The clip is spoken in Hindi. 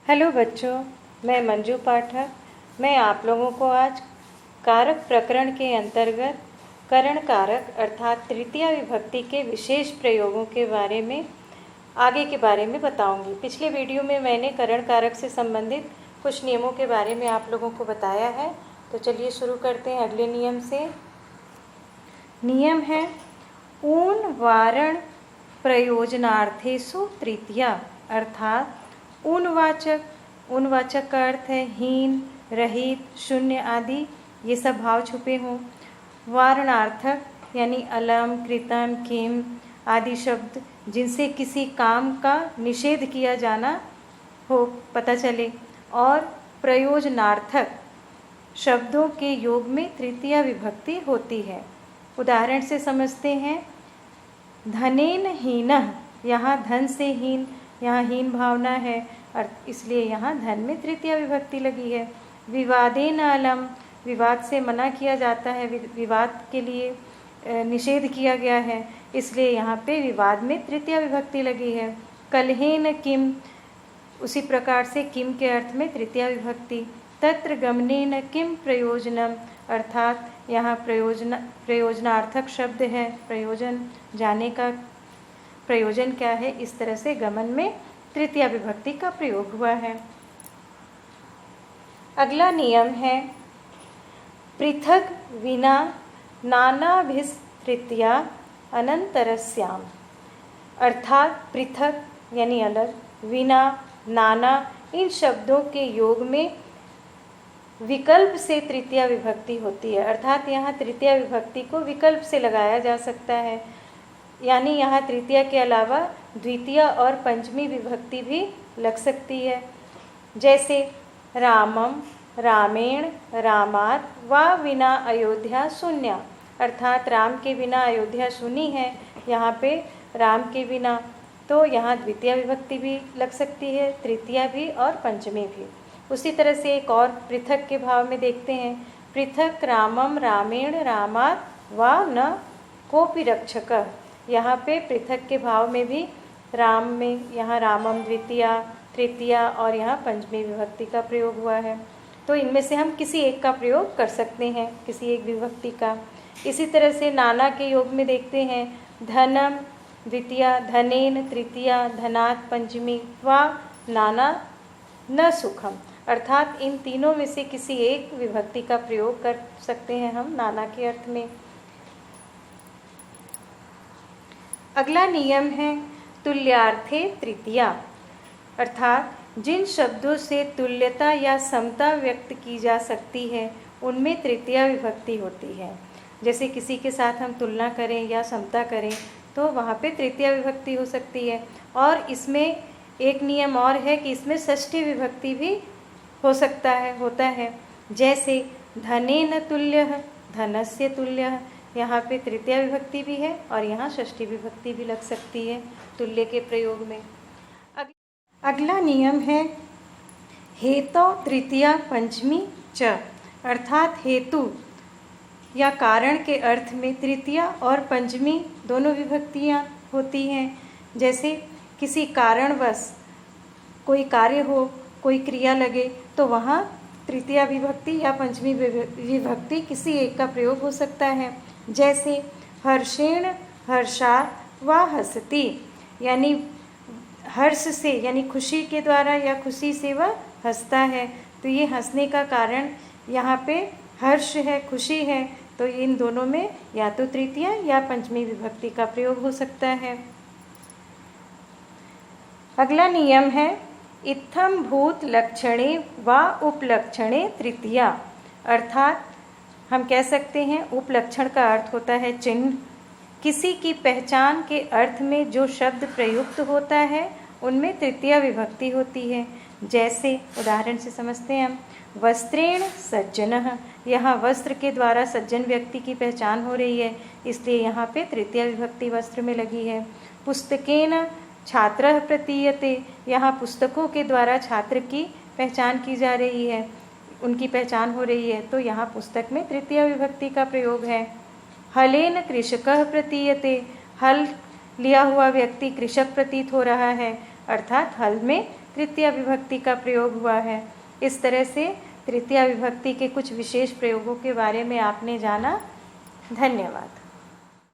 हेलो बच्चों, मैं मंजू पाठक। मैं आप लोगों को आज कारक प्रकरण के अंतर्गत करण कारक अर्थात तृतीया विभक्ति के विशेष प्रयोगों के बारे में बताऊंगी। पिछले वीडियो में मैंने करण कारक से संबंधित कुछ नियमों के बारे में आप लोगों को बताया है। तो चलिए शुरू करते हैं अगले नियम से। नियम है ऊन वारण प्रयोजनार्थेषु तृतीया, अर्थात ऊनवाचक का अर्थ है हीन, रहित, शून्य आदि ये सब भाव छुपे हों। वारणार्थक यानी अलम, कृतम, किम आदि शब्द जिनसे किसी काम का निषेध किया जाना हो पता चले। और प्रयोजनार्थक शब्दों के योग में तृतीया विभक्ति होती है। उदाहरण से समझते हैं। धनेन हीनः, यहाँ धन से हीन, यहाँ हीन भावना है और इसलिए यहाँ धन में तृतीया विभक्ति लगी है। विवादेन अलम, विवाद से मना किया जाता है, विवाद के लिए निषेध किया गया है, इसलिए यहाँ पे विवाद में तृतीया विभक्ति लगी है। कलहेन किम, उसी प्रकार से किम के अर्थ में तृतीया विभक्ति। तत्र गमनेन किम प्रयोजनम, अर्थात यहाँ प्रयोजनार्थक शब्द है, प्रयोजन जाने का प्रयोजन क्या है, इस तरह से गमन में तृतीया विभक्ति का प्रयोग हुआ है। अगला नियम है पृथक विना नानाभिस्तृतीया अनंतरस्याम, अर्थात पृथक यानी अलग, विना, नाना इन शब्दों के योग में विकल्प से तृतीया विभक्ति होती है। अर्थात यहाँ तृतीया विभक्ति को विकल्प से लगाया जा सकता है, यानी यहाँ तृतीया के अलावा द्वितीया और पंचमी विभक्ति भी लग सकती है। जैसे रामम, रामेण, रामात वा विना अयोध्या शून्या, अर्थात राम के बिना अयोध्या सुनी है, यहाँ पे राम के बिना, तो यहाँ द्वितीया विभक्ति भी लग सकती है, तृतीया भी और पंचमी भी। उसी तरह से एक और पृथक के भाव में देखते हैं। पृथक रामम, रामेण, रामात वा न कोपि रक्षकः, यहाँ पे पृथक के भाव में भी राम में यहाँ रामम द्वितीया, तृतीया और यहाँ पंचमी विभक्ति का प्रयोग हुआ है। तो इनमें से हम किसी एक का प्रयोग कर सकते हैं, किसी एक विभक्ति का। इसी तरह से नाना के योग में देखते हैं। धनम द्वितीया, धनेन तृतीया, धनात् पंचमी वा नाना न सुखम, अर्थात इन तीनों में से किसी एक विभक्ति का प्रयोग कर सकते हैं हम नाना के अर्थ में। अगला नियम है तुल्यार्थे तृतीया, अर्थात जिन शब्दों से तुल्यता या समता व्यक्त की जा सकती है उनमें तृतीया विभक्ति होती है। जैसे किसी के साथ हम तुलना करें या समता करें तो वहाँ पे तृतीया विभक्ति हो सकती है। और इसमें एक नियम और है कि इसमें षष्ठी विभक्ति भी होता है। जैसे धनेन तुल्यः, धनस्य तुल्यः, यहाँ पे तृतीया विभक्ति भी है और यहाँ षष्ठी विभक्ति भी लग सकती है तुल्य के प्रयोग में। अगला नियम है हेतु तृतीया पंचमी च, अर्थात हेतु या कारण के अर्थ में तृतीया और पंचमी दोनों विभक्तियाँ होती हैं। जैसे किसी कारणवश कोई कार्य हो, कोई क्रिया लगे तो वहाँ तृतीया विभक्ति या पंचमी विभक्ति किसी एक का प्रयोग हो सकता है। जैसे हर्षेण हर्षात् वा हसति, यानी हर्ष से यानी खुशी के द्वारा या खुशी से वह हंसता है, तो ये हंसने का कारण यहाँ पे हर्ष है, खुशी है, तो इन दोनों में या तो तृतीया या पंचमी विभक्ति का प्रयोग हो सकता है। अगला नियम है इत्थम भूत लक्षणे वा उपलक्षणे तृतीया, अर्थात हम कह सकते हैं उपलक्षण का अर्थ होता है चिन्ह। किसी की पहचान के अर्थ में जो शब्द प्रयुक्त होता है उनमें तृतीया विभक्ति होती है। जैसे उदाहरण से समझते हैं हम। वस्त्रेण सज्जनः, यहाँ वस्त्र के द्वारा सज्जन व्यक्ति की पहचान हो रही है, इसलिए यहाँ पे तृतीया विभक्ति वस्त्र में लगी है। पुस्तकेन छात्रः प्रतीयते, यहाँ पुस्तकों के द्वारा छात्र की पहचान की जा रही है, उनकी पहचान हो रही है, तो यहाँ पुस्तक में तृतीया विभक्ति का प्रयोग है। हलेन कृषकः प्रतीयते, हल लिया हुआ व्यक्ति कृषक प्रतीत हो रहा है, अर्थात हल में तृतीया विभक्ति का प्रयोग हुआ है। इस तरह से तृतीया विभक्ति के कुछ विशेष प्रयोगों के बारे में आपने जाना। धन्यवाद।